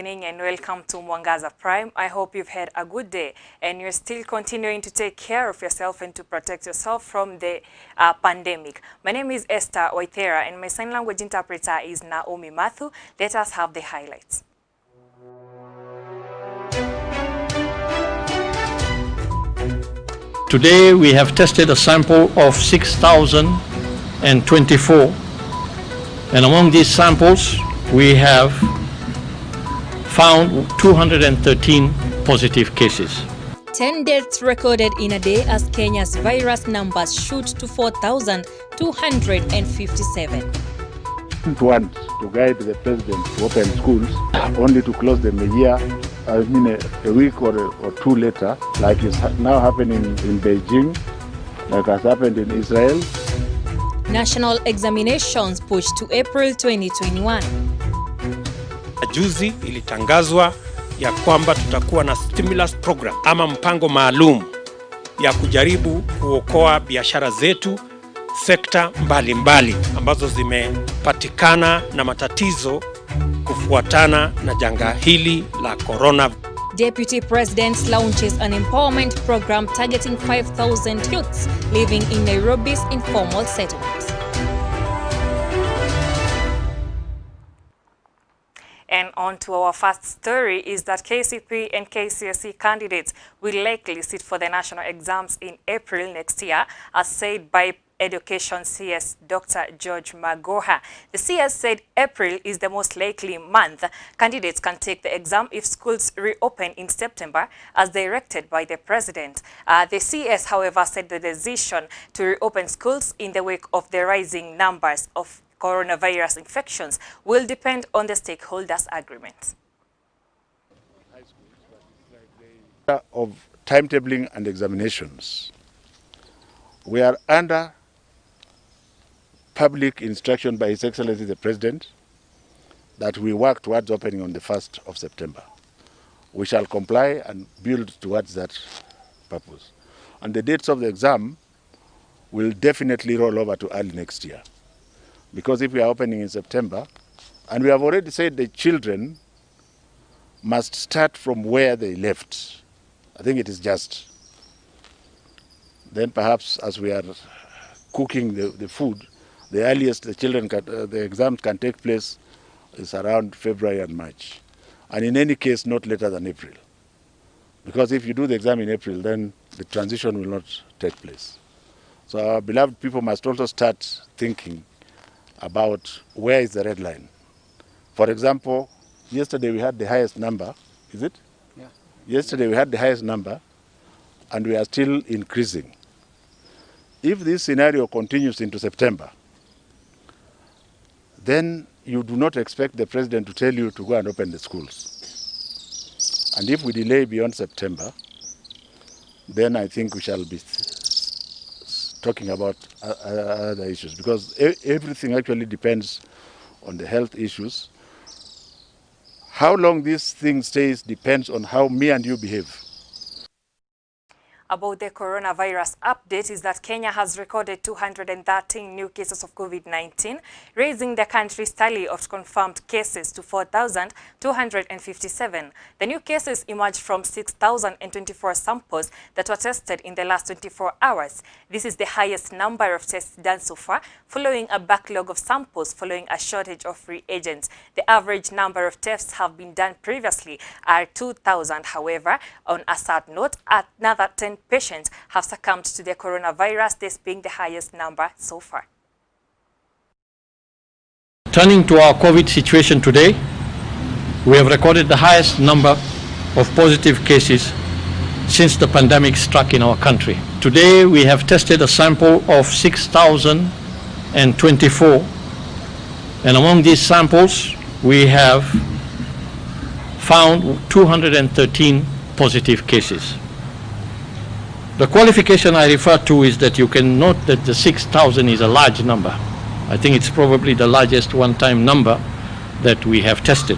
evening and welcome to Mwangaza Prime. I hope you've had a good day and you're still continuing to take care of yourself and to protect yourself from the pandemic. My name is Esther WAITHERA and my sign language interpreter is Naomi Mathu. Let us have the highlights. Today we have tested a sample of 6,024, and among these samples we have found 213 positive cases. 10 deaths recorded in a day as Kenya's virus numbers shoot to 4,257. Want to guide the president to open schools, only to close them a week or two later, like is now happening in Beijing, like has happened in Israel. National examinations pushed to April 2021. Juzi ilitangazwa ya kwamba tutakuwa na stimulus program ama mpango maalum ya kujaribu kuokoa biashara zetu, sekta mbalimbali ambazo zimepatikana na matatizo kufuatana na janga hili la corona. Deputy President launches an empowerment program targeting 5,000 youths living in Nairobi's informal settlements. And on to our first story is that KCPE and KCSE candidates will likely sit for the national exams in April next year, as said by Education CS Dr. George Magoha. The CS said April is the most likely month candidates can take the exam if schools reopen in September, as directed by the president. The CS, however, said the decision to reopen schools in the wake of the rising numbers of coronavirus infections will depend on the stakeholders' agreement. Of timetabling and examinations, we are under public instruction by His Excellency the President that we work towards opening on the 1st of September. We shall comply and build towards that purpose. And the dates of the exam will definitely roll over to early next year. Because if we are opening in September, and we have already said the children must start from where they left. I think it is just. Then perhaps as we are cooking the food, the earliest the exams can take place is around February and March. And in any case, not later than April. Because if you do the exam in April, then the transition will not take place. So our beloved people must also start thinking about where is the red line. For example, yesterday we had the highest number, is it? Yeah. Yesterday we had the highest number, and we are still increasing. If this scenario continues into September, then you do not expect the president to tell you to go and open the schools. And if we delay beyond September, then I think we shall be talking about other issues, because everything actually depends on the health issues. How long this thing stays depends on how me and you behave. About the coronavirus update is that Kenya has recorded 213 new cases of COVID-19, raising the country's tally of confirmed cases to 4,257. The new cases emerged from 6,024 samples that were tested in the last 24 hours. This is the highest number of tests done so far, following a backlog of samples following a shortage of reagents. The average number of tests have been done previously are 2,000. However, on a sad note, another 10 patients have succumbed to the coronavirus, this being the highest number so far. Turning to our COVID situation today, we have recorded the highest number of positive cases since the pandemic struck in our country. Today we have tested a sample of 6,024, and among these samples we have found 213 positive cases. The qualification I refer to is that you can note that the 6,000 is a large number. I think it's probably the largest one-time number that we have tested.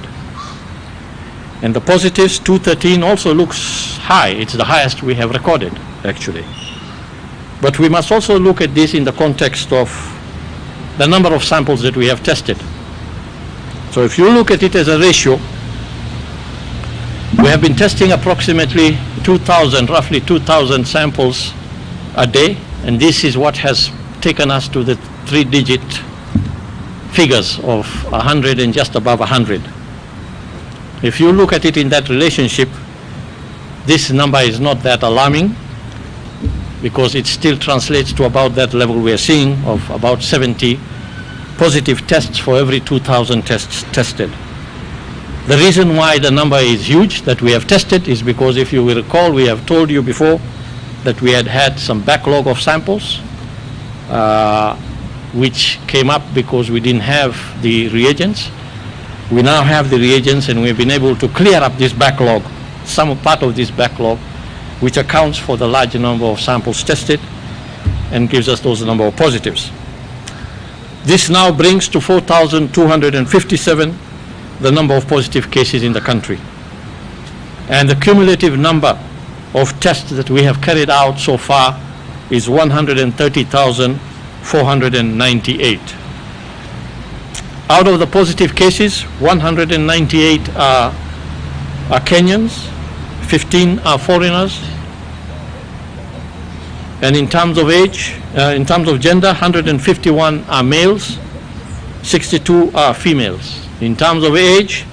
And the positives, 213, also looks high. It's the highest we have recorded, actually. But we must also look at this in the context of the number of samples that we have tested. So if you look at it as a ratio, We have been testing approximately 2,000, roughly 2,000 samples a day, and this is what has taken us to the 3-digit figures of 100 and just above 100. If you look at it in that relationship, this number is not that alarming because it still translates to about that level we are seeing of about 70 positive tests for every 2,000 tests tested. The reason why the number is huge that we have tested is because, if you will recall, we have told you before that we had some backlog of samples which came up because we didn't have the reagents. We now have the reagents, and we've been able to clear up this backlog, some part of this backlog, which accounts for the large number of samples tested and gives us those number of positives. This now brings to 4,257 the number of positive cases in the country. And the cumulative number of tests that we have carried out so far is 130,498. Out of the positive cases, 198 are Kenyans, 15 are foreigners, and in terms of age, in terms of gender, 151 are males, 62 are females. In terms of age,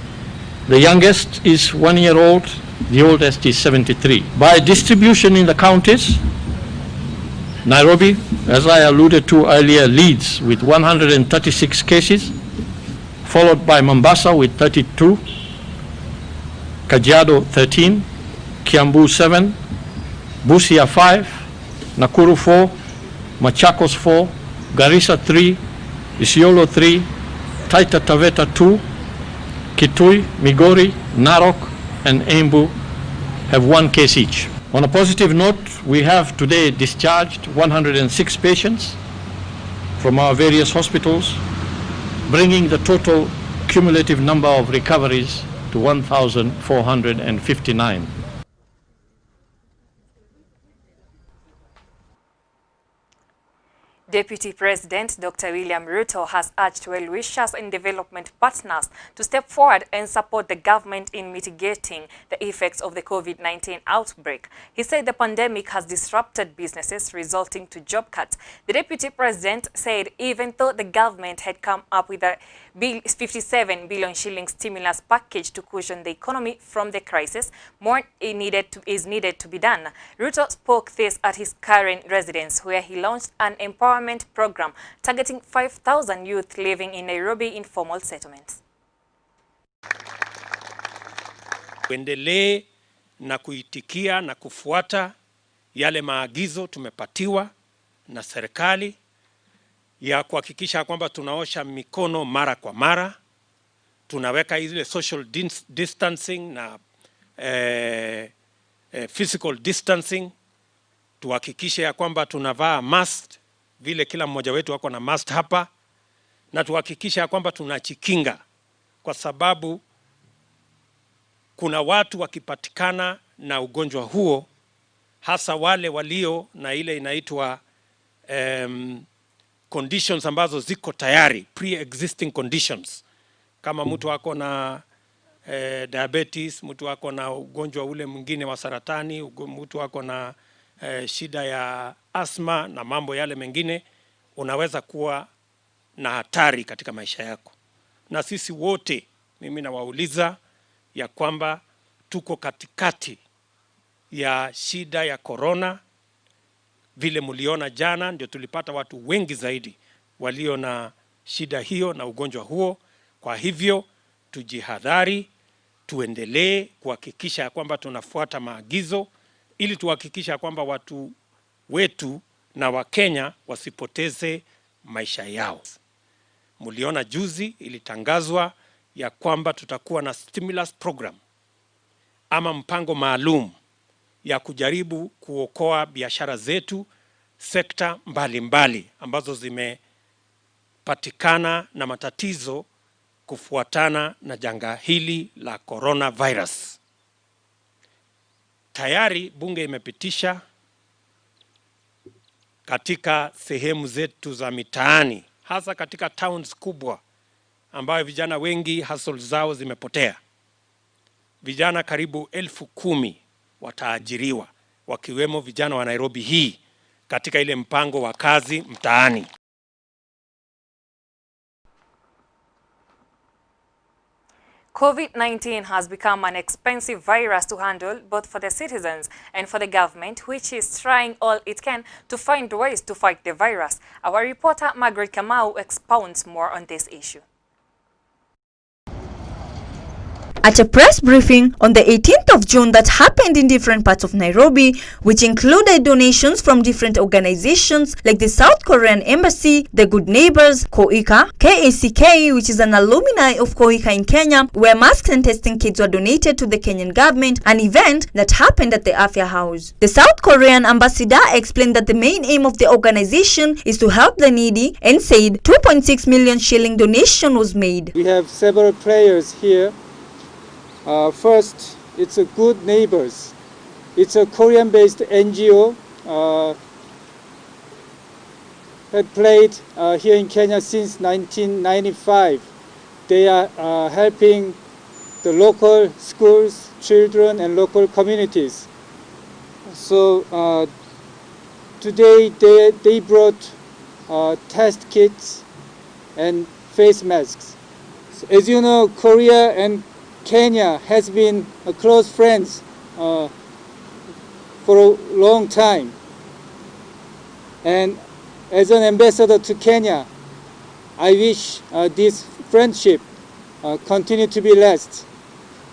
the youngest is 1 year old, the oldest is 73. By distribution in the counties, Nairobi, as I alluded to earlier, leads with 136 cases, followed by Mombasa with 32, Kajiado 13, Kiambu 7, Busia 5, Nakuru 4, Machakos 4, Garissa 3, Isiolo 3, Taita Taveta 2, Kitui, Migori, Narok, and Embu have 1 case each. On a positive note, we have today discharged 106 patients from our various hospitals, bringing the total cumulative number of recoveries to 1,459. Deputy President Dr. William Ruto has urged well-wishers and development partners to step forward and support the government in mitigating the effects of the COVID-19 outbreak. He said the pandemic has disrupted businesses, resulting to job cuts. The Deputy President said even though the government had come up with a 57 billion shilling stimulus package to cushion the economy from the crisis, more is needed to be done. Ruto spoke this at his current residence, where he launched an empowerment program targeting 5,000 youth living in Nairobi informal settlements. Tuendelee na kuitikia na kufuata yale maagizo tumepatiwa na serikali ya kuhakikisha kwamba tunaosha mikono mara kwa mara, tunaweka ile social distancing na physical distancing, tuhakikishe ya kwamba tunavaa mask vile kila mmoja wetu wako na mask hapa, na tuhakikishe ya kwamba tunajikinga, kwa sababu kuna watu wakipatikana na ugonjwa huo, hasa wale walio na ile inaitwa conditions ambazo ziko tayari, pre-existing conditions, kama mtu wako na diabetes, mtu wako na ugonjwa ule mwingine wa saratani, mtu wako na shida ya asma na mambo yale mengine, unaweza kuwa na hatari katika maisha yako. Na sisi wote, mimi nawauliza ya kwamba tuko katikati ya shida ya corona. Vile muliona jana, ndio tulipata watu wengi zaidi walio na shida hiyo na ugonjwa huo. Kwa hivyo tujihadhari, tuendelee kuhakikisha kwamba tunafuata maagizo, ili tuhakikisha kwamba watu wetu na Wakenya wasipoteze maisha yao. Muliona juzi ilitangazwa ya kwamba tutakuwa na stimulus program ama mpango maalum ya kujaribu kuokoa biashara zetu, sekta mbalimbali ambazo zimepatikana na matatizo kufuatana na janga hili la coronavirus. Tayari bunge imepitisha katika sehemu zetu za mitaani, hasa katika towns kubwa ambayo vijana wengi hustle zao zimepotea. vijana karibu 10,000 wataajiriwa, wakiwemo vijana wa Nairobi hii katika ile mpango wa kazi mtaani. COVID-19 has become an expensive virus to handle both for the citizens and for the government, which is trying all it can to find ways to fight the virus. Our reporter Margaret Kamau expounds more on this issue. At a press briefing on the 18th of June that happened in different parts of Nairobi, which included donations from different organizations like the South Korean Embassy, the Good Neighbors, KOICA, KACK, which is an alumni of KOICA in Kenya, where masks and testing kits were donated to the Kenyan government, an event that happened at the Afya House. The South Korean ambassador explained that the main aim of the organization is to help the needy and said 2.6 million shilling donation was made. We have several players here. First, it's a Good Neighbors. It's a Korean-based NGO had played here in Kenya since 1995. They are helping the local schools, children, and local communities. So today they brought test kits and face masks. So, as you know, Korea and Kenya has been close friends for a long time, and as an ambassador to Kenya, I wish this friendship continue to be last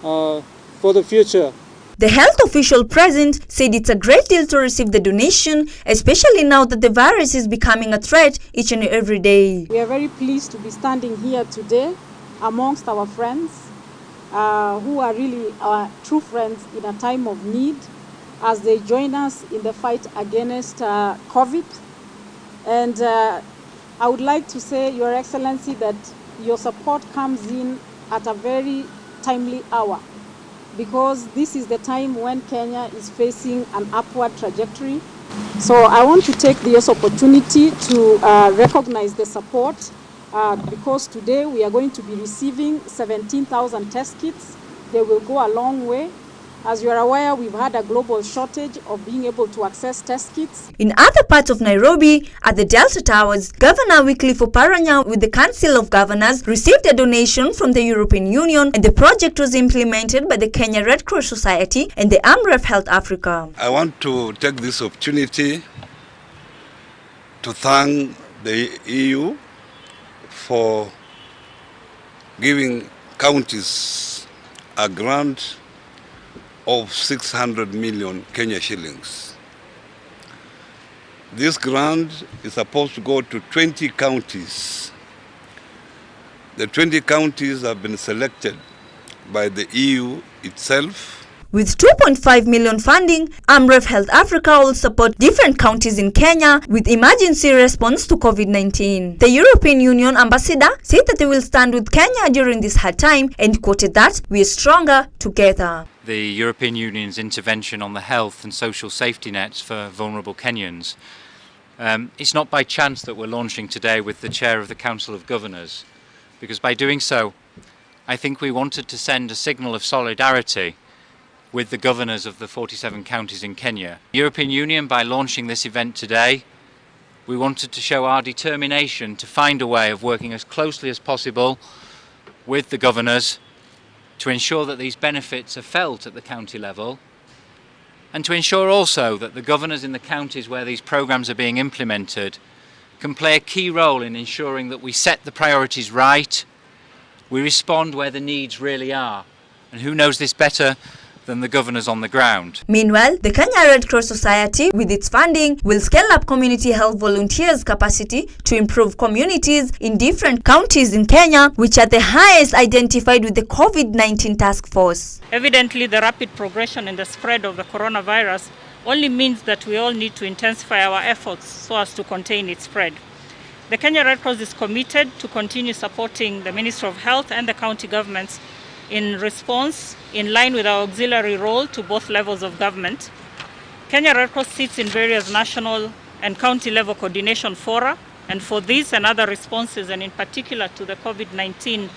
for the future. The health official present said it's a great deal to receive the donation, especially now that the virus is becoming a threat each and every day. We are very pleased to be standing here today amongst our friends who are really our true friends in a time of need, as they join us in the fight against COVID. And I would like to say, Your Excellency, that your support comes in at a very timely hour, because this is the time when Kenya is facing an upward trajectory. So I want to take this opportunity to recognize the support because today we are going to be receiving 17,000 test kits. They will go a long way. As you are aware, we've had a global shortage of being able to access test kits. In other parts of Nairobi, at the Delta Towers, Governor Wycliffe Oparanya with the Council of Governors received a donation from the European Union, and the project was implemented by the Kenya Red Cross Society and the AMREF Health Africa. I want to take this opportunity to thank the EU for giving counties a grant of 600 million Kenya shillings. This grant is supposed to go to 20 counties. The 20 counties have been selected by the EU itself. With 2.5 million funding, AMREF Health Africa will support different counties in Kenya with emergency response to COVID-19. The European Union ambassador said that they will stand with Kenya during this hard time and quoted that we are stronger together. The European Union's intervention on the health and social safety nets for vulnerable Kenyans. It's not by chance that we're launching today with the chair of the Council of Governors, because by doing so, I think we wanted to send a signal of solidarity with the governors of the 47 counties in Kenya. The European Union, by launching this event today, we wanted to show our determination to find a way of working as closely as possible with the governors to ensure that these benefits are felt at the county level, and to ensure also that the governors in the counties where these programmes are being implemented can play a key role in ensuring that we set the priorities right, we respond where the needs really are. And who knows this better than the governors on the ground. Meanwhile, the Kenya Red Cross Society, with its funding, will scale up community health volunteers' capacity to improve communities in different counties in Kenya, which are the highest identified with the COVID-19 task force. Evidently, the rapid progression in the spread of the coronavirus only means that we all need to intensify our efforts so as to contain its spread. The Kenya Red Cross is committed to continue supporting the Ministry of Health and the county governments in response in line with our auxiliary role to both levels of government. Kenya Red Cross sits in various national and county level coordination fora, and for these and other responses, and in particular to the COVID-19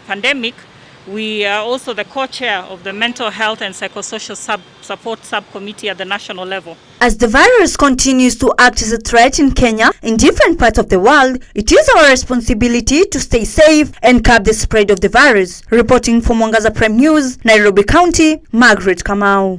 pandemic, We are also the co-chair of the Mental Health and Psychosocial Support Subcommittee at the national level. As the virus continues to act as a threat in Kenya and different parts of the world, it is our responsibility to stay safe and curb the spread of the virus. Reporting for Mwangaza Prime News, Nairobi County, Margaret Kamau.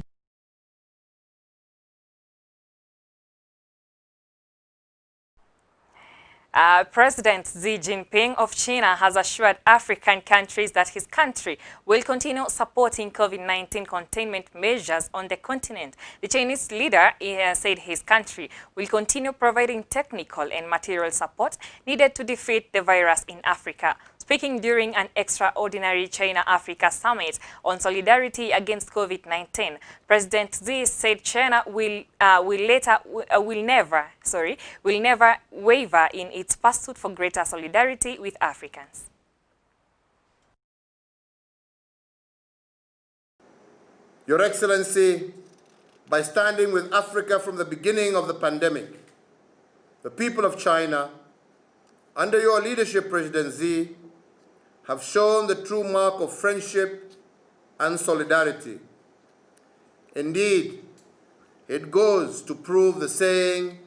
President Xi Jinping of China has assured African countries that his country will continue supporting COVID-19 containment measures on the continent. The Chinese leader said his country will continue providing technical and material support needed to defeat the virus in Africa. Speaking during an extraordinary China-Africa summit on solidarity against COVID-19, President Xi said China will never waver in its pursuit for greater solidarity with Africans. Your Excellency, by standing with Africa from the beginning of the pandemic, the people of China, under your leadership, President Xi, have shown the true mark of friendship and solidarity. Indeed, it goes to prove the saying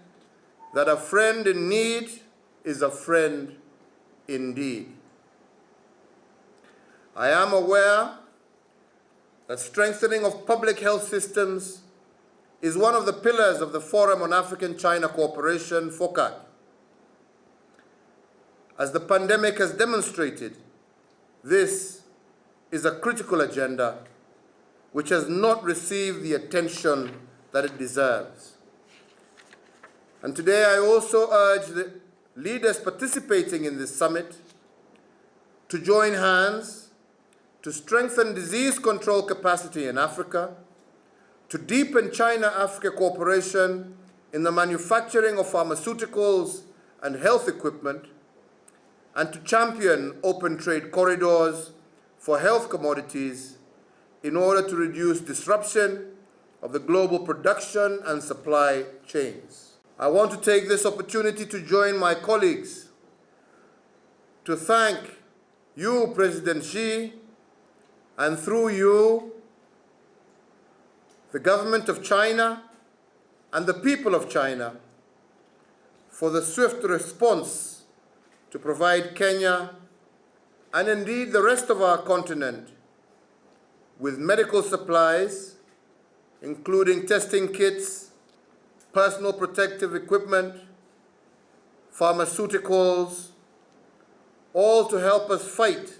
that a friend in need is a friend indeed. I am aware that strengthening of public health systems is one of the pillars of the Forum on African-China Cooperation, FOCAC. As the pandemic has demonstrated, this is a critical agenda which has not received the attention that it deserves. And today I also urge the leaders participating in this summit to join hands to strengthen disease control capacity in Africa, to deepen China-Africa cooperation in the manufacturing of pharmaceuticals and health equipment, and to champion open trade corridors for health commodities in order to reduce disruption of the global production and supply chains. I want to take this opportunity to join my colleagues to thank you, President Xi, and through you, the government of China and the people of China for the swift response to provide Kenya, and indeed the rest of our continent, with medical supplies, including testing kits, personal protective equipment, pharmaceuticals, all to help us fight,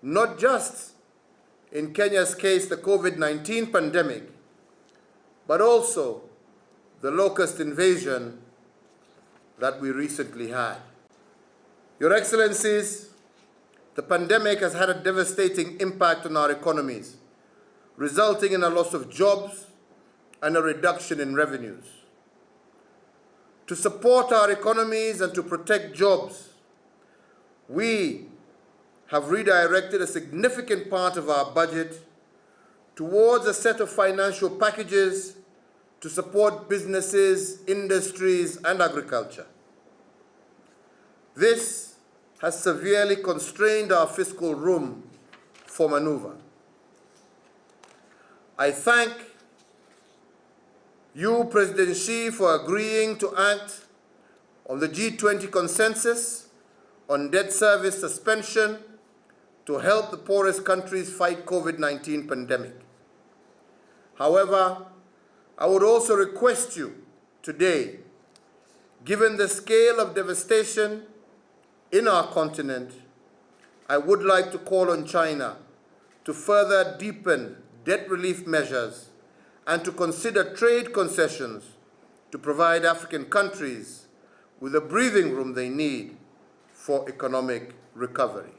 not just in Kenya's case, the COVID-19 pandemic, but also the locust invasion that we recently had. Your Excellencies, the pandemic has had a devastating impact on our economies, resulting in a loss of jobs and a reduction in revenues. To support our economies and to protect jobs, we have redirected a significant part of our budget towards a set of financial packages to support businesses, industries, and agriculture. This has severely constrained our fiscal room for maneuver. I thank you, President Xi, for agreeing to act on the G20 consensus on debt service suspension to help the poorest countries fight COVID-19 pandemic. However, I would also request you today, given the scale of devastation in our continent, I would like to call on China to further deepen debt relief measures and to consider trade concessions to provide African countries with the breathing room they need for economic recovery.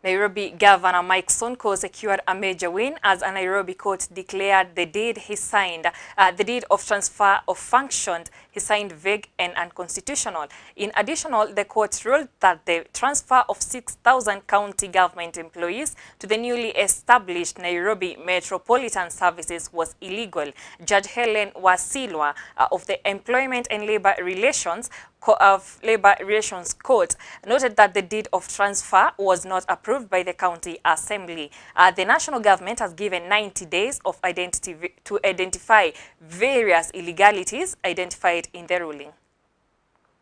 Nairobi Governor Mike Sonko secured a major win as a Nairobi court declared the deed he signed, the deed of transfer of functions he signed vague and unconstitutional. In addition, the court ruled that the transfer of 6,000 county government employees to the newly established Nairobi Metropolitan Services was illegal. Judge Helen Wasilwa of the Employment and Labor Relations Court noted that the deed of transfer was not approved by the county assembly. The national government has given 90 days of to identify various illegalities identified in the ruling.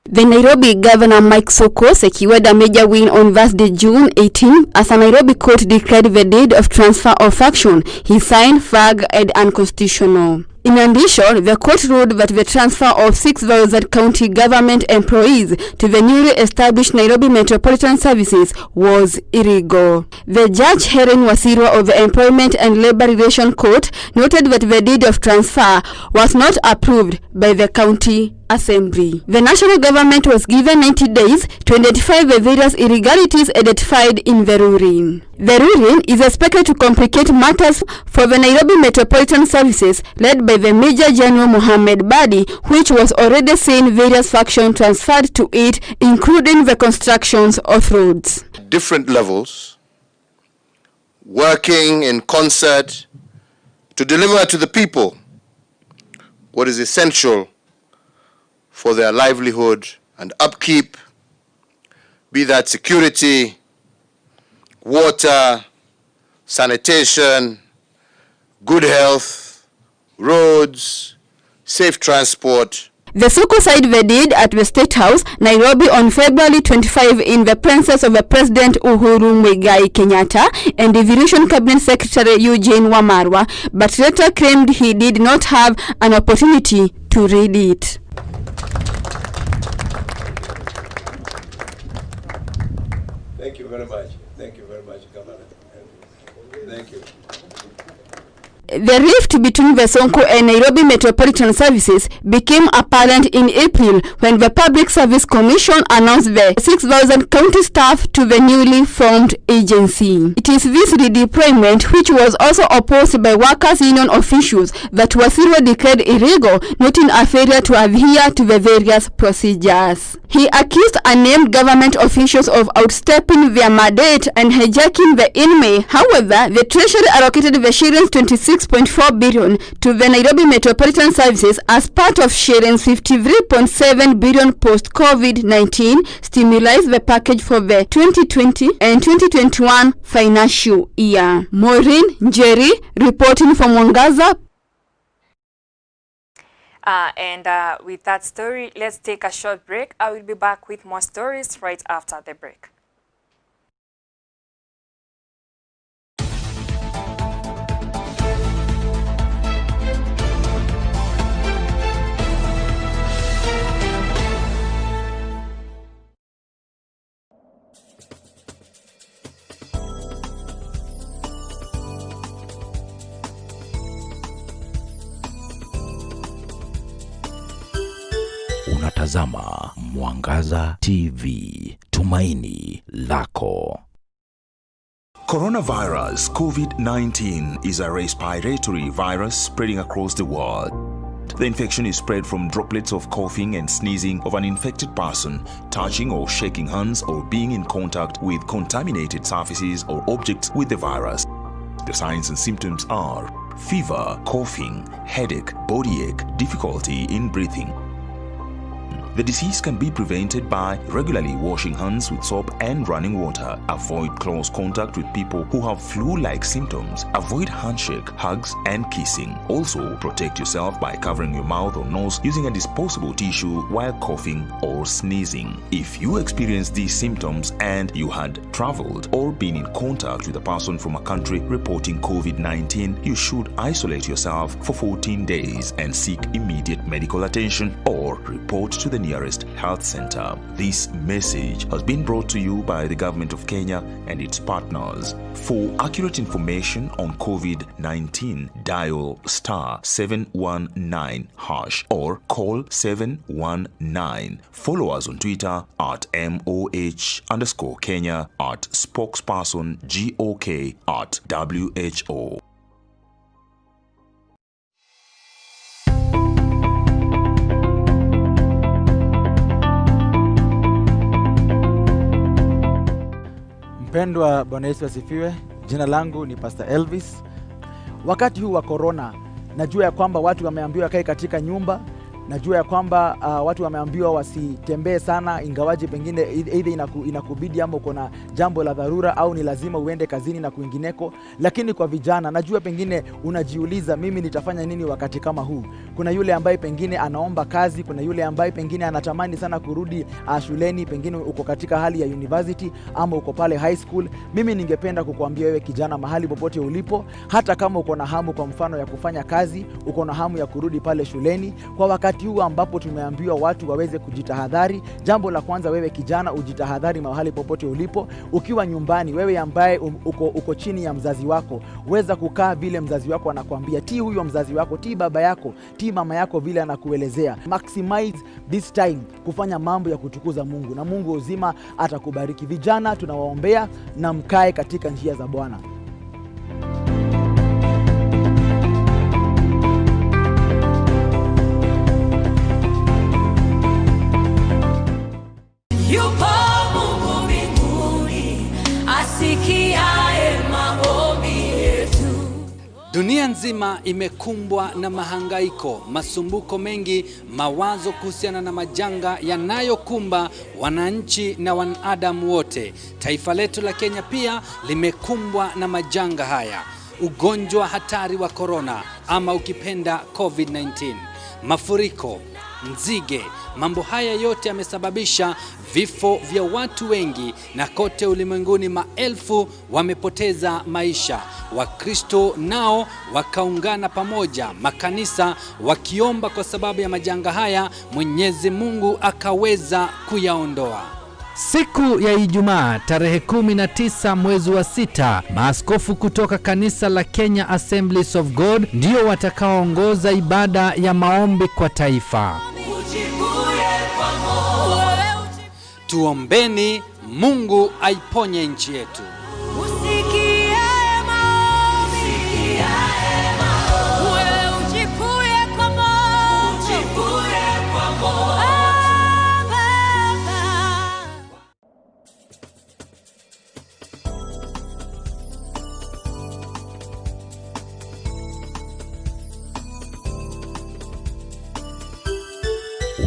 The Nairobi Governor Mike Sonko secured a major win on Thursday, June 18, as a Nairobi court declared the deed of transfer of function he signed vague and unconstitutional. In addition, the court ruled that the transfer of 6,000 county government employees to the newly established Nairobi Metropolitan Services was illegal. The Judge Helen Wasilwa of the Employment and Labor Relations Court noted that the deed of transfer was not approved by the county assembly. The national government was given 90 days to identify the various illegalities identified in the ruling. The ruling is expected to complicate matters for the Nairobi Metropolitan Services led by the Major General Mohammed Badi, which was already seeing various factions transferred to it, including the constructions of roads. Different levels, working in concert to deliver to the people what is essential for their livelihood and upkeep, be that security, water, sanitation, good health, roads, safe transport. The Sonko signed the deed at the State House, Nairobi, on February 25 in the presence of the President Uhuru Muigai Kenyatta and Devolution Cabinet Secretary Eugene Wamalwa, but later claimed he did not have an opportunity to read it. Thank you very much. Thank you very much, Governor. Thank you. The rift between the Sonko and Nairobi Metropolitan Services became apparent in April when the Public Service Commission announced the 6,000 county staff to the newly formed agency. It is this redeployment, which was also opposed by workers' union officials, that Wasilwa declared illegal, noting a failure to adhere to the various procedures. He accused unnamed government officials of outstepping their mandate and hijacking the inmate. However, the Treasury allocated the shillings 26.4 billion to the Nairobi Metropolitan Services as part of shillings 53.7 billion post-COVID-19 stimuli the package for the 2020 and 2021 financial year. Maureen Njeri reporting from Mwangaza. With that story, let's take a short break. I will be back with more stories right after the break. Unatazama Mwangaza TV, tumaini lako. Coronavirus COVID-19 is a respiratory virus spreading across the world. The infection is spread from droplets of coughing and sneezing of an infected person, touching or shaking hands, or being in contact with contaminated surfaces or objects with the virus. The signs and symptoms are fever, coughing, headache, body ache, difficulty in breathing. The disease can be prevented by regularly washing hands with soap and running water. Avoid close contact with people who have flu-like symptoms. Avoid handshake, hugs, and kissing. Also, protect yourself by covering your mouth or nose using a disposable tissue while coughing or sneezing. If you experience these symptoms and you had traveled or been in contact with a person from a country reporting COVID-19, you should isolate yourself for 14 days and seek immediate medical attention or report to the nearest health center. This message has been brought to you by the Government of Kenya and its partners. For accurate information on COVID-19, dial *719# or call 719. Follow us on Twitter at MOH_Kenya, at spokesperson GOK, at WHO. Mpendwa, Bwana Yesu asifiwe. Jina langu ni Pastor Elvis. Wakati huu wa corona, najua ya kwamba watu wameambiwa kae katika nyumba. Najua ya kwamba watu wameambiwa wasitembee sana, ingawaje pengine either inakubidi ama uko na jambo la dharura au ni lazima uende kazini na kuingineko. Lakini kwa vijana, najua pengine unajiuliza, mimi nitafanya nini wakati kama huu? Kuna yule ambaye pengine anaomba kazi, kuna yule ambaye pengine anatamani sana kurudi shuleni, pengine uko katika hali ya university ama uko pale high school. Mimi ningependa kukuambia wewe kijana, mahali popote ulipo, hata kama uko na hamu kwa mfano ya kufanya kazi, uko na hamu ya kurudi pale shuleni, kwa wakati huu ambapo tumeambiwa watu waweze kujitahadhari, jambo la kwanza, wewe kijana ujitahadhari mahali popote ulipo. Ukiwa nyumbani, wewe ambaye uko chini ya mzazi wako, weza kukaa vile mzazi wako anakuambia. Tii huyo mzazi wako, tii baba yako, tii mama yako vile anakuelezea. Maximize this time kufanya mambo ya kutukuza Mungu, na Mungu uzima atakubariki. Vijana tunawaombea na mkae katika njia za Bwana. Yupo Mungu mbinguni, asikiaye maombi yetu. Dunia nzima imekumbwa na mahangaiko, masumbuko mengi, mawazo kuhusiana na majanga yanayokumba wananchi na wanadamu wote. Taifa letu la Kenya pia limekumbwa na majanga haya. Ugonjwa hatari wa corona ama ukipenda COVID-19, mafuriko, nzige, mambo haya yote yamesababisha vifo vya watu wengi, na kote ulimwenguni maelfu wamepoteza maisha. Wakristo nao wakaungana pamoja, makanisa wakiomba kwa sababu ya majanga haya, Mwenyezi Mungu akaweza kuyaondoa. Siku ya Ijumaa tarehe 19 mwezi wa 6, maaskofu kutoka kanisa la Kenya Assemblies of God ndio watakaoongoza ibada ya maombi kwa taifa. Tuombeni Mungu aiponye nchi yetu.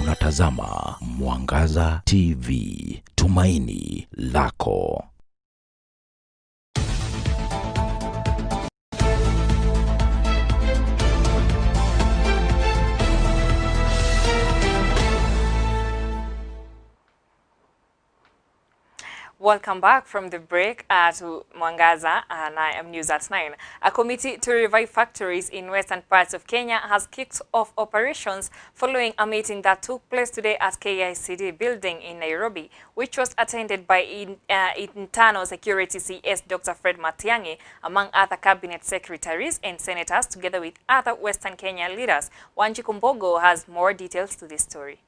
Unatazama Mwangaza TV, tumaini lako. Welcome back from the break to Mwangaza, and I am News at 9. A committee to revive factories in western parts of Kenya has kicked off operations following a meeting that took place today at KICD building in Nairobi, which was attended by Internal Security CS Dr. Fred Matiang'i, among other cabinet secretaries and senators, together with other Western Kenya leaders. Wanjiku Mbogo has more details to this story.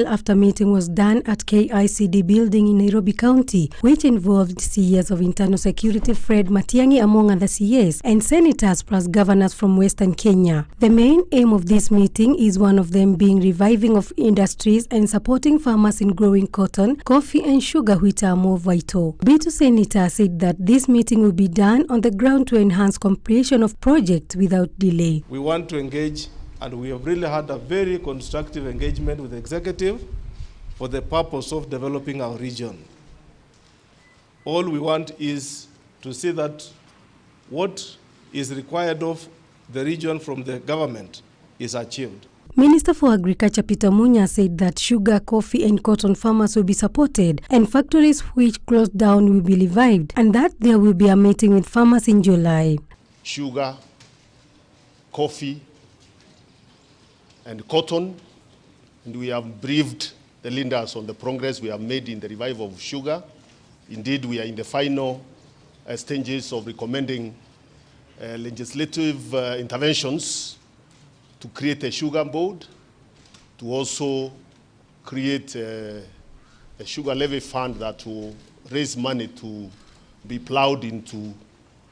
After meeting was done at KICD building in Nairobi County, which involved CS of Internal Security Fred Matiang'i among other CS and senators plus governors from Western Kenya. The main aim of this meeting is one of them being reviving of industries and supporting farmers in growing cotton, coffee and sugar, which are more vital. B2 Senator said that this meeting will be done on the ground to enhance completion of projects without delay. We want to engage, and we have really had a very constructive engagement with the executive for the purpose of developing our region. All we want is to see that what is required of the region from the government is achieved. Minister for Agriculture Peter Munya said that sugar, coffee and cotton farmers will be supported and factories which closed down will be revived, and that there will be a meeting with farmers in July. Sugar, coffee, and cotton, and we have briefed the leaders on the progress we have made in the revival of sugar. Indeed, we are in the final stages of recommending legislative interventions to create a sugar board, to also create a sugar levy fund that will raise money to be plowed into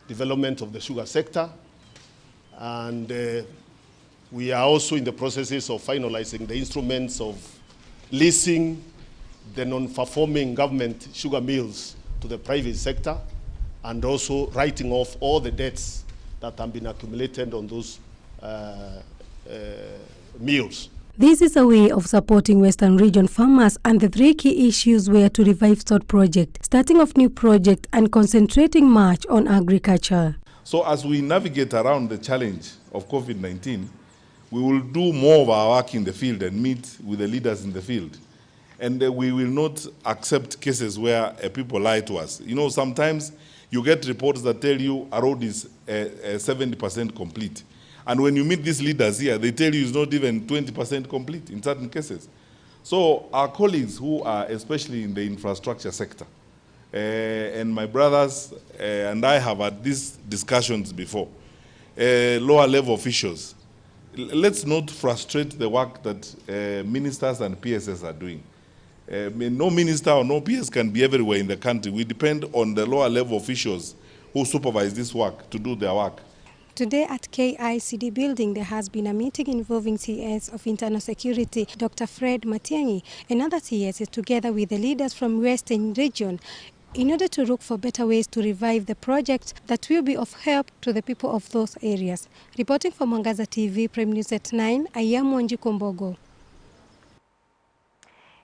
development of the sugar sector. And we are also in the processes of finalizing the instruments of leasing the non-performing government sugar mills to the private sector, and also writing off all the debts that have been accumulated on those mills. This is a way of supporting Western Region farmers, and the 3 key issues were to revive STOT project, starting of new project, and concentrating much on agriculture. So as we navigate around the challenge of COVID-19, we will do more of our work in the field and meet with the leaders in the field. And we will not accept cases where people lie to us. You know, sometimes you get reports that tell you a road is 70% complete. And when you meet these leaders here, they tell you it's not even 20% complete in certain cases. So our colleagues who are especially in the infrastructure sector, and my brothers and I have had these discussions before, lower level officials, let's not frustrate the work that ministers and PSS are doing. No minister or no PS can be everywhere in the country. We depend on the lower level officials who supervise this work to do their work. Today at KICD building, there has been a meeting involving CS of Internal Security, Dr. Fred Matiang'i, and other CSs together with the leaders from Western Region in order to look for better ways to revive the project that will be of help to the people of those areas. Reporting for Mwangaza TV, Prime News at 9, I am Wanjiku Mbogo.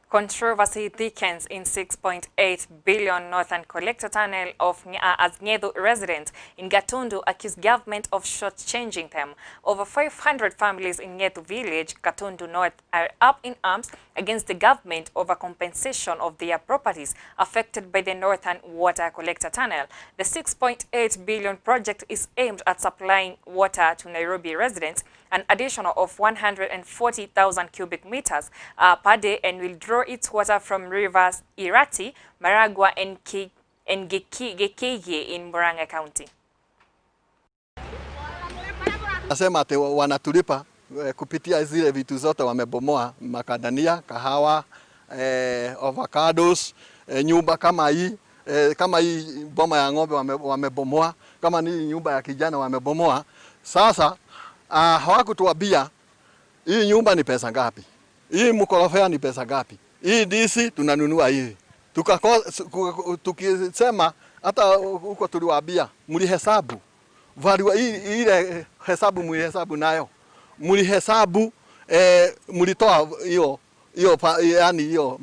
Controversy thickens in 6.8 billion Northern Collector Tunnel of as Nyedu residents in Gatundu accuse government of shortchanging them. Over 500 families in Nyedu village, Gatundu North, are up in arms against the government over compensation of their properties affected by the Northern Water Collector Tunnel. The 6.8 billion project is aimed at supplying water to Nairobi residents, an additional of 140,000 cubic meters per day, and will draw its water from rivers Irati, Maragua, and Gekege in Murang'a County. Nasema ati wanatulipa kupitia zile vitu zote wamebomoa, makadania, kahawa, avocados, nyumba kama hii boma ya ng'ombe wamebomoa, kama ni nyumba ya kijana wamebomoa. Sasa hawakutuambia hii nyumba ni pesa ngapi, hii mkorofea ni pesa ngapi, hii disi tunanunua hii. Tukisema hata huko tuliwaambia mlihesabu value ile hesabu mlihesabu nayo, mlihesabu mlitoa hiyo yani hiyo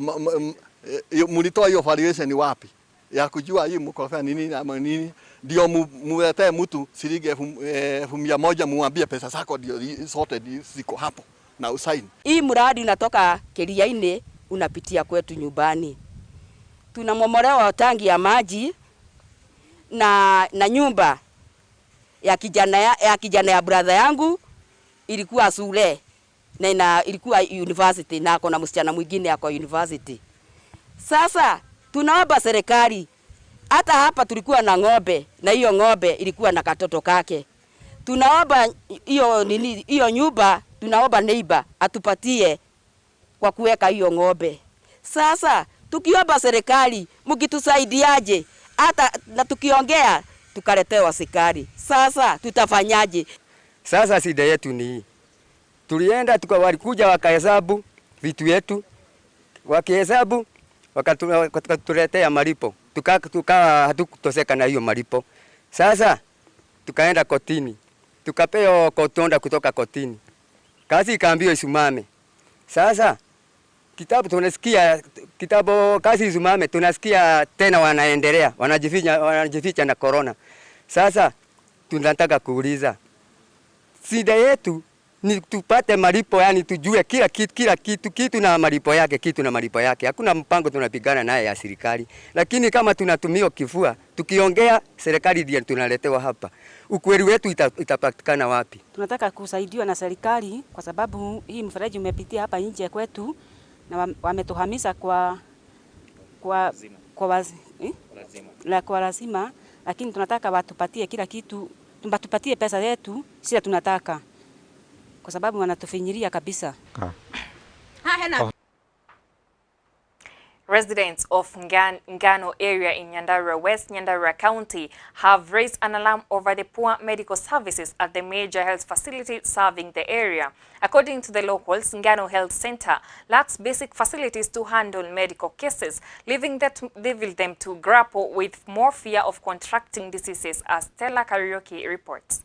mlitoa hiyo valuation wapi ya kujua hii mkorofea ni nini ama nini, ndio muletee mtu shilingi 1,100 muambie pesa zako ndio zote ziko hapo na usaini. Hii mradi unatoka Keriaini unapitia kwetu nyumbani. Tunamomolewa tangi ya maji na nyumba ya kijana ya brother yangu ilikuwa shule na ilikuwa university, na kuna msichana mwingine yako university. Sasa tunaomba serikali, hata hapa tulikuwa na ng'ombe na hiyo ng'ombe ilikuwa na katoto kake. Tunaomba hiyo nyumba, tunaomba neighbor atupatie kwa kuweka hiyo ng'ombe. Sasa tukiomba serikali mkitusaidiaje, hata na tukiongea tukaletewa askari. Sasa tutafanyaje? Sasa shida yetu ni hii. Tulienda walikuja wakahesabu vitu yetu, wakihesabu wakatuletea malipo. Tukawa hatukutoseka na hiyo malipo. Sasa tukaenda kotini, tukapewa kotonda kutoka kotini, kazi ikaambiwa isimame. Sasa kitabu kazi isimame, tunasikia tena wanaendelea, wanajificha na corona. Sasa tunataka kuuliza, shida yetu ni tupate malipo, yani tujue kila kitu na malipo yake. Hakuna mpango tunapigana naye ya serikali. Lakini kama tunatumia kifua, tukiongea serikali ndiyo tunaletewa hapa. Ukweli wetu itapatikana wapi? Tunataka kusaidiwa na serikali kwa sababu hii mfereji umepitia hapa nje kwetu na wametuhamisha kwa lazima, lakini tunataka watupatie kila kitu, tupatie pesa yetu, sisi tunataka. Kwa sababu wanatufinyiria kabisa. Residents of Ngano area in Nyandarua West Nyandarua County have raised an alarm over the poor medical services at the major health facility serving the area. According to the locals, Ngano Health Center lacks basic facilities to handle medical cases, leaving them to grapple with more fear of contracting diseases, as Stella Karaoke reports.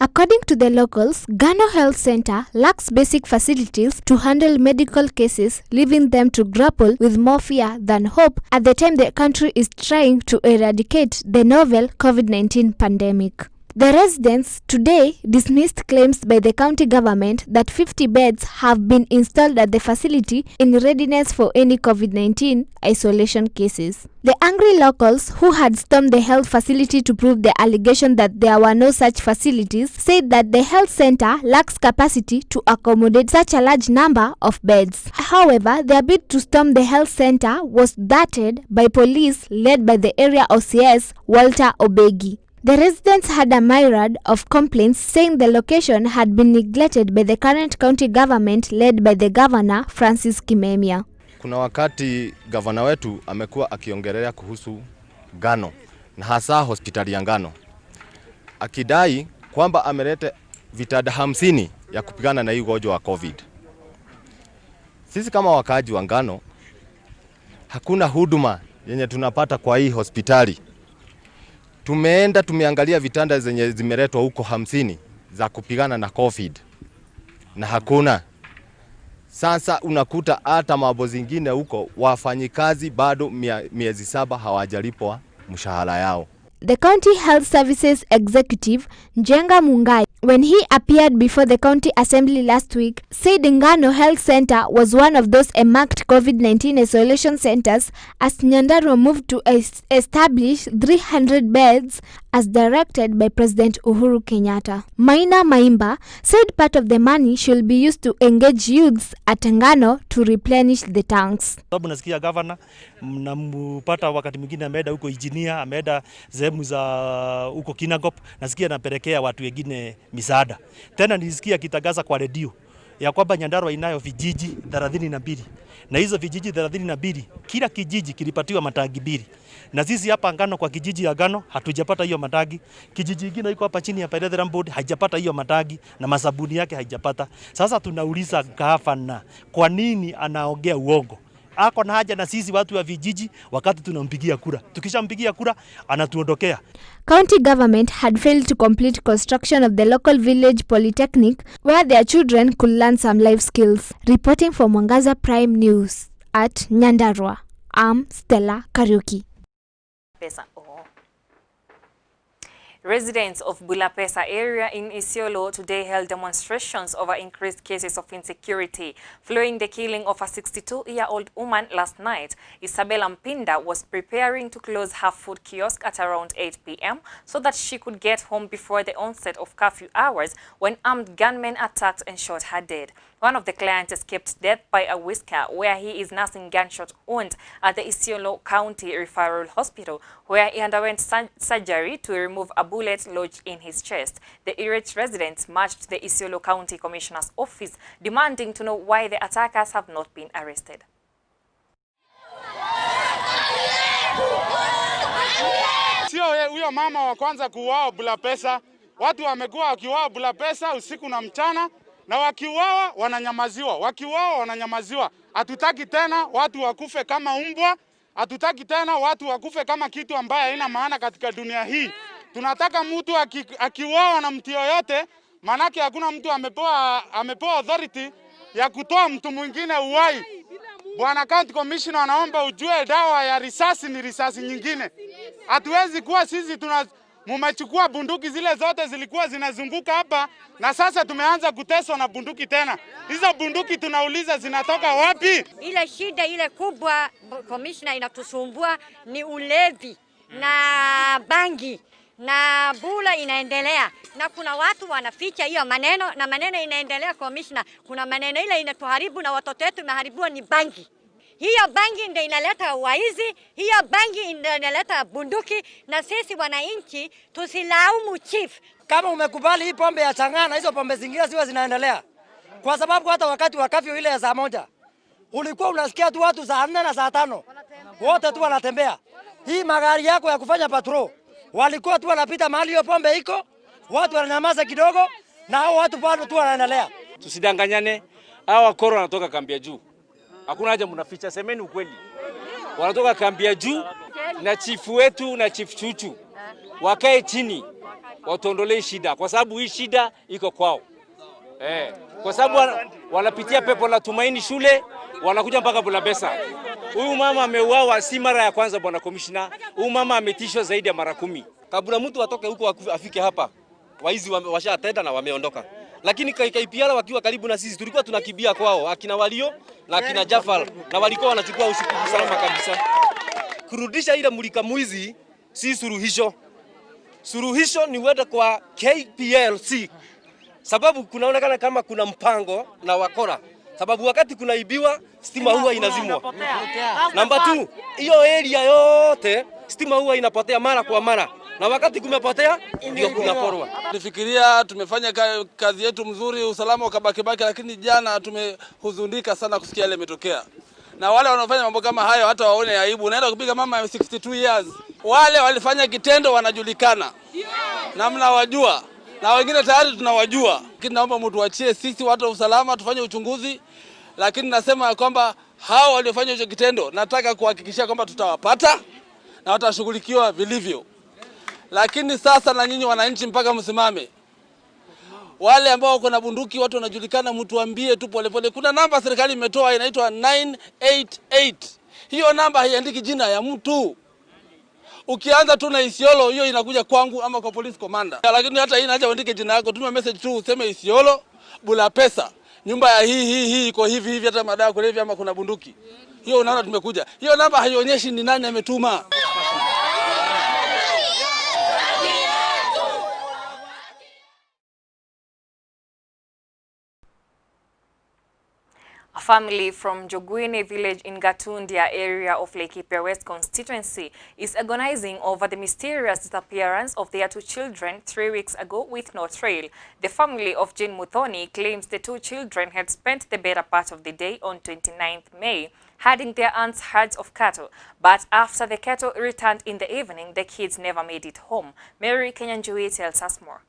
According to the locals, Ngano Health Center lacks basic facilities to handle medical cases, leaving them to grapple with more fear than hope at the time the country is trying to eradicate the novel COVID-19 pandemic. The residents today dismissed claims by the county government that 50 beds have been installed at the facility in readiness for any COVID-19 isolation cases. The angry locals, who had stormed the health facility to prove the allegation that there were no such facilities, said that the health center lacks capacity to accommodate such a large number of beds. However, their bid to storm the health center was thwarted by police led by the area OCS Walter Obegi. The residents had a myriad of complaints saying the location had been neglected by the current county government led by the governor Francis Kimemia. Kuna wakati gavana wetu amekuwa akiongelea kuhusu Ngano na hasa hospitali ya Ngano, akidai kwamba ameleta vitanda 50 ya kupigana na hii ugonjwa wa COVID. Sisi kama wakaaji wa Ngano hakuna huduma yenye tunapata kwa hii hospitali. Tumeangalia vitanda zenye zimeletwa huko 50 za kupigana na COVID na hakuna. Sasa unakuta hata mambo zingine huko wafanyikazi bado miezi 7 hawajalipwa mshahara yao. The County Health Services Executive, Njenga Mungai, when he appeared before the County Assembly last week, said Ngano Health Center was one of those marked COVID-19 isolation centers as Nyandarua moved to establish 300 beds as directed by President Uhuru Kenyatta. Maina Maimba said part of the money should be used to engage youths at Ngano to replenish the tanks. Sababu nasikia governor mnampata wakati mwingine ameenda huko engineer, ameenda sehemu za huko Kinangop, nasikia anapelekea watu wengine misaada. Tena nilisikia kitangaza kwa redio ya kwamba Nyandarua inayo vijiji 32 na hizo vijiji 32 kila kijiji kilipatiwa matagi 2. Na sisi hapa Ngano kwa kijiji ya Ngano hatujapata hiyo matagi. Kijiji kingine iko hapa chini ya Pededram Board haijapata hiyo matagi na masabuni yake haijapata. Sasa tunauliza gavana, kwa nini anaongea uongo? Ako na haja na sisi watu wa vijiji wakati tunampigia kura. Tukishampigia kura anatuondokea. County government had failed to complete construction of the local village polytechnic where their children could learn some life skills. Reporting for Mwangaza Prime News at Nyandarua, I'm Stella Karaoke. Residents of Bulapesa area in Isiolo today held demonstrations over increased cases of insecurity following the killing of a 62-year-old woman last night. Isabella Mpinda was preparing to close her food kiosk at around 8 p.m. so that she could get home before the onset of curfew hours when armed gunmen attacked and shot her dead. One of the clients escaped death by a whisker, where he is nursing gunshot wound at the Isiolo County Referral Hospital, where he underwent surgery to remove a bullet lodged in his chest. The irate residents marched to the Isiolo County Commissioner's office, demanding to know why the attackers have not been arrested. Sio huyo mama wa kwanza kuuawa Bulapesa. Watu wamekuwa wakiuawa Bulapesa usiku na mchana, na wakiuawa wananyamaziwa. Hatutaki tena watu wakufe kama umbwa, hatutaki tena watu wakufe kama kitu ambaye haina maana katika dunia hii. Tunataka mtu akiuawa na mtu yoyote, manake hakuna mtu amepewa authority ya kutoa mtu mwingine uhai. Bwana County Commissioner anaomba ujue dawa ya risasi ni risasi nyingine. Hatuwezi kuwa sisi Mumechukua bunduki zile zote zilikuwa zinazunguka hapa na sasa tumeanza kuteswa na bunduki tena. Hizo bunduki tunauliza zinatoka wapi? Ile shida ile kubwa commissioner inatusumbua ni ulevi na bangi na bula inaendelea, na kuna watu wanaficha hiyo maneno na maneno inaendelea commissioner. Kuna maneno ile inatuharibu na watoto wetu imeharibiwa ni bangi. Hiyo bangi ndio inaleta waizi, hiyo bangi ndio inaleta bunduki, na sisi wananchi tusilaumu chief. Kama umekubali hii pombe ya changana, hizo pombe zingine ziwe zinaendelea. Kwa sababu hata wakati wa kafyu ile ya saa 1 ulikuwa unasikia tu watu saa 4 na saa 5 wote tu wanatembea. Hii magari yako ya kufanya patrol walikuwa tu wanapita mahali hiyo pombe iko, watu wananyamaza kidogo na hao watu bado tu wanaendelea. Tusidanganyane, hao wakoro wanatoka kambi ya juu. Hakuna haja mnaficha, semeni ukweli. Wanatoka kambi ya juu na chifu wetu na chief Chuchu wakae chini watuondolee shida, kwa sababu hii shida iko kwao. Kwa sababu wanapitia pepo la tumaini shule, wanakuja mpaka Bulabesa. Huyu mama ameuawa si mara ya kwanza bwana commissioner. Huyu mama ametishwa zaidi ya mara 10. Kabla mtu atoke huko afike hapa, waizi washatenda na wameondoka. Lakini KPR wakiwa karibu na sisi tulikuwa tunakibia kwao, akina Walio na akina Jafal, na walikuwa wanachukua usalama kabisa. Kurudisha ile mulika mwizi si suluhisho. Suluhisho ni wende kwa KPLC. Sababu kunaonekana kama kuna mpango na wakora. Sababu wakati kunaibiwa stima huwa inazimwa. Namba 2, hiyo area yote stima huwa inapotea mara kwa mara. Na wakati kumepotea ndio kunaporwa. Tufikiria tumefanya kazi yetu mzuri, usalama ukabaki, lakini jana tumehuzunika sana kusikia ile imetokea. Na wale wanaofanya mambo kama hayo hata waone aibu. Unaenda kupiga mama ya 62 years. Wale walifanya kitendo wanajulikana. Na mnawajua. Na wengine tayari tunawajua. Lakini naomba mtuachie sisi watu wa usalama tufanye uchunguzi. Lakini nasema kwamba hao waliofanya hicho kitendo nataka kuhakikishia kwamba tutawapata na watashughulikiwa vilivyo. Lakini sasa na nyinyi wananchi mpaka msimame. Wale ambao wako na bunduki watu wanajulikana, mtuambie tu polepole. Kuna namba serikali imetoa inaitwa 988. Hiyo namba haiandiki jina ya mtu. Ukianza tu na Isiolo hiyo inakuja kwangu ama kwa police commander. Lakini hata hii inaje uandike jina yako, tuma message tu useme Isiolo, Bulabesa. Nyumba ya hii iko hivi hata madawa kulevya ama kuna bunduki. Hiyo unaona tumekuja. Hiyo namba haionyeshi ni nani ametuma. A family from Joguine village in Gatundia area of Laikipia West constituency is agonizing over the mysterious disappearance of their 2 children 3 weeks ago with no trail. The family of Jane Muthoni claims the 2 children had spent the better part of the day on 29th May herding their aunt's herds of cattle, but after the cattle returned in the evening, the kids never made it home. Mary Kenyanjui tells us more.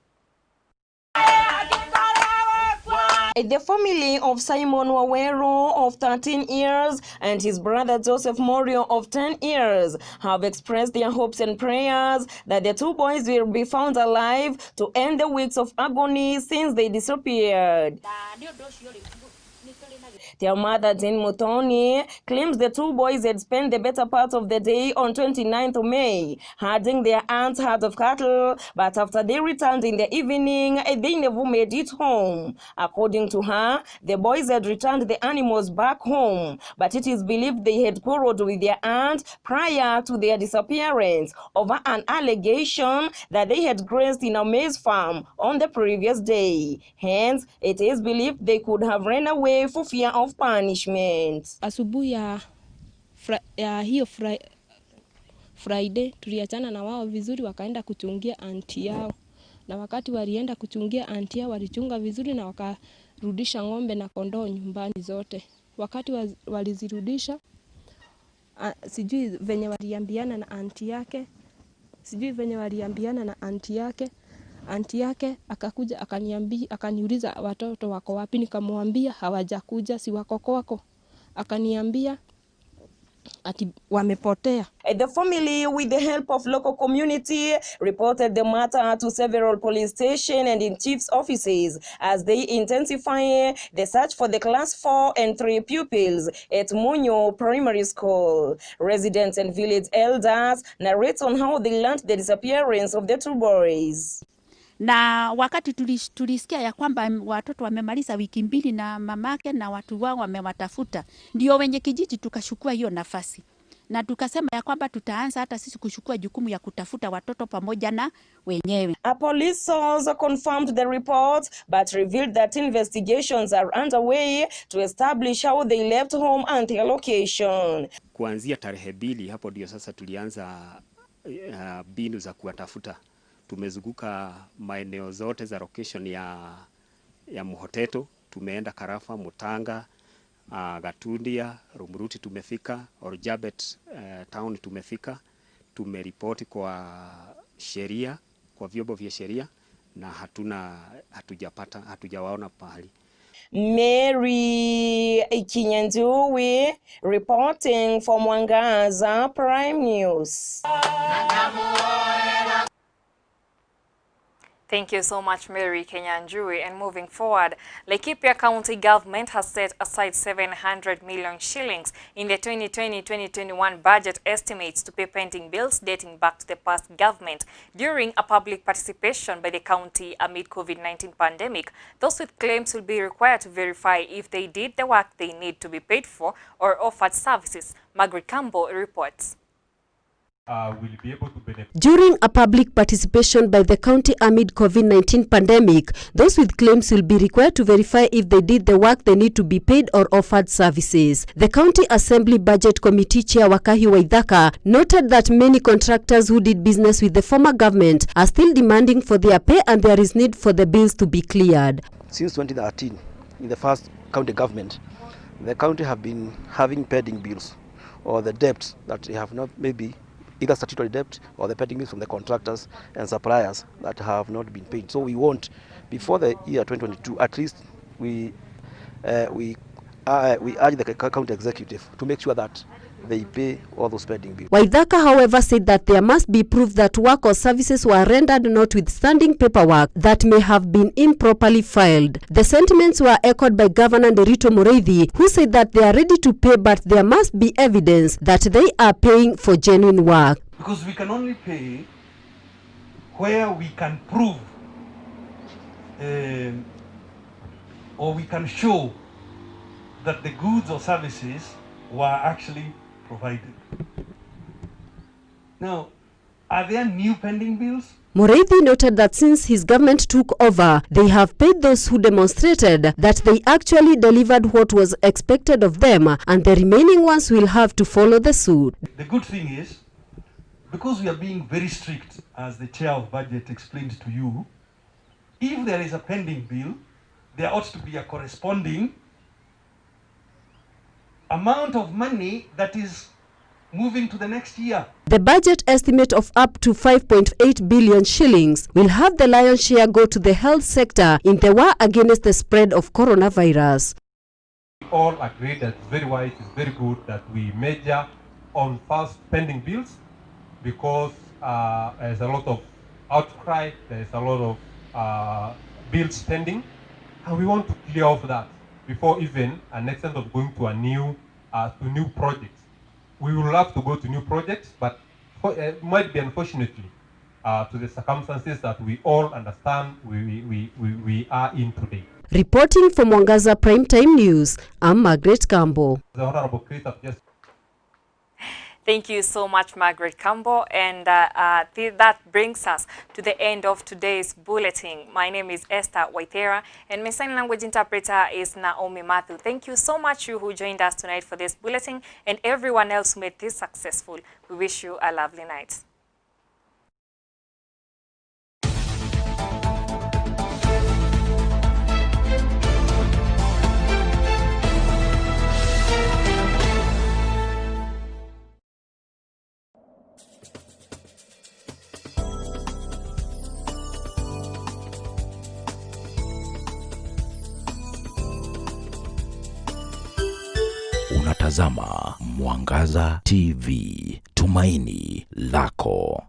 The family of Simon Wawero of 13 years and his brother Joseph Morio of 10 years have expressed their hopes and prayers that the 2 boys will be found alive to end the weeks of agony since they disappeared. Their mother, Jane Muthoni, claims the 2 boys had spent the better part of the day on 29th of May, herding their aunt's herd of cattle, but after they returned in the evening, they never made it home. According to her, the boys had returned the animals back home, but it is believed they had quarreled with their aunt prior to their disappearance over an allegation that they had grazed in a maize farm on the previous day. Hence, it is believed they could have run away for fear of punishment. Asubuhi ya hiyo Friday tuliachana na wao vizuri, wakaenda kuchungia aunti yao, na wakati walienda kuchungia aunti yao walichunga vizuri na wakarudisha ng'ombe na kondoo nyumbani zote. Wakati walizirudisha, sijui venye waliambiana na aunti yake, Aunti yake akakuja akaniuliza watoto wako wapi, nikamwambia hawajakuja, si wako kwako. Akaniambia ati wamepotea. The family, with the help of local community, reported the matter to several police stations and in chief's offices as they intensify the search for the class 4 and 3 pupils at Munyo Primary School. Residents and village elders narrate on how they learned the disappearance of the 2 boys. Na wakati tulisikia ya kwamba watoto wamemaliza wiki 2 na mamake na watu wao wamewatafuta, ndio wenye kijiji tukachukua hiyo nafasi. Na tukasema ya kwamba tutaanza hata sisi kuchukua jukumu ya kutafuta watoto pamoja na wenyewe. A police source confirmed the report but revealed that investigations are underway to establish how they left home and their location. Kuanzia tarehe 2 hapo ndio sasa tulianza mbinu za kuwatafuta. Tumezunguka maeneo zote za location ya Muhoteto, tumeenda Karafa, Mutanga, Gatundia, Rumuruti tumefika, Orjabet town tumefika, tumeripoti kwa sheria, kwa vyombo vya sheria na hatujawaona pahali. Mary Kinyanjui reporting for Mwangaza Prime News. Thank you so much, Mary Kenyanjui. And moving forward, Laikipia County Government has set aside 700 million shillings in the 2020-2021 budget estimates to pay pending bills dating back to the past government. During a public participation by the county amid COVID-19 pandemic, those with claims will be required to verify if they did the work they need to be paid for or offered services. Margaret Campbell reports. Will be able to benefit. During a public participation by the county amid COVID-19 pandemic, those with claims will be required to verify if they did the work they need to be paid or offered services. The County Assembly Budget Committee Chair Wakahi WAITHERA noted that many contractors who did business with the former government are still demanding for their pay and there is need for the bills to be cleared. Since 2013, in the first county government, the county have been having pending bills or the debts that they have not maybe either statutory debt or the pending bills from the contractors and suppliers that have not been paid. So we want, before the year 2022, at least we urge the county executive to make sure that they pay all those pending bills. WAITHERA, however, said that there must be proof that work or services were rendered notwithstanding paperwork that may have been improperly filed. The sentiments were echoed by Governor Nderitu Mureithi, who said that they are ready to pay but there must be evidence that they are paying for genuine work. Because we can only pay where we can prove or we can show that the goods or services were actually provided. Now, are there new pending bills? Mureithi noted that since his government took over, they have paid those who demonstrated that they actually delivered what was expected of them, and the remaining ones will have to follow the suit. The good thing is, because we are being very strict, as the chair of budget explained to you, if there is a pending bill, there ought to be a corresponding amount of money that is moving to the next year. The budget estimate of up to 5.8 billion shillings will have the lion's share go to the health sector in the war against the spread of coronavirus. We all agree that it's very wise, it's very good that we measure on first pending bills because there's a lot of outcry, there's a lot of bills pending, and we want to clear off that before even an extent of going to a new projects. We will have to go to new projects, but it might be unfortunately to the circumstances that we all understand we are in today. Reporting from Mwangaza Primetime News, I'm Margaret Campbell. The Honorable Chris have just Thank you so much, Margaret Campbell. And that brings us to the end of today's bulletin. My name is Esther WAITHERA, and my sign language interpreter is Naomi Matthew. Thank you so much, you who joined us tonight for this bulletin, and everyone else who made this successful. We wish you a lovely night. Unataka Tazama Mwangaza TV, tumaini lako.